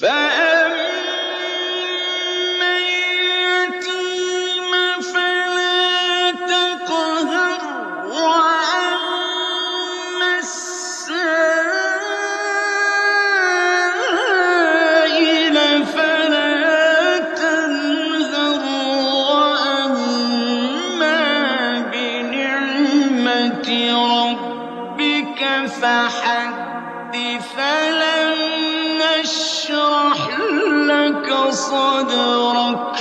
فأما اليتيم فلا تقهر وأما السائل فلا تنهر وأما بنعمة ربك فحدث ألم نشرح لك صدرك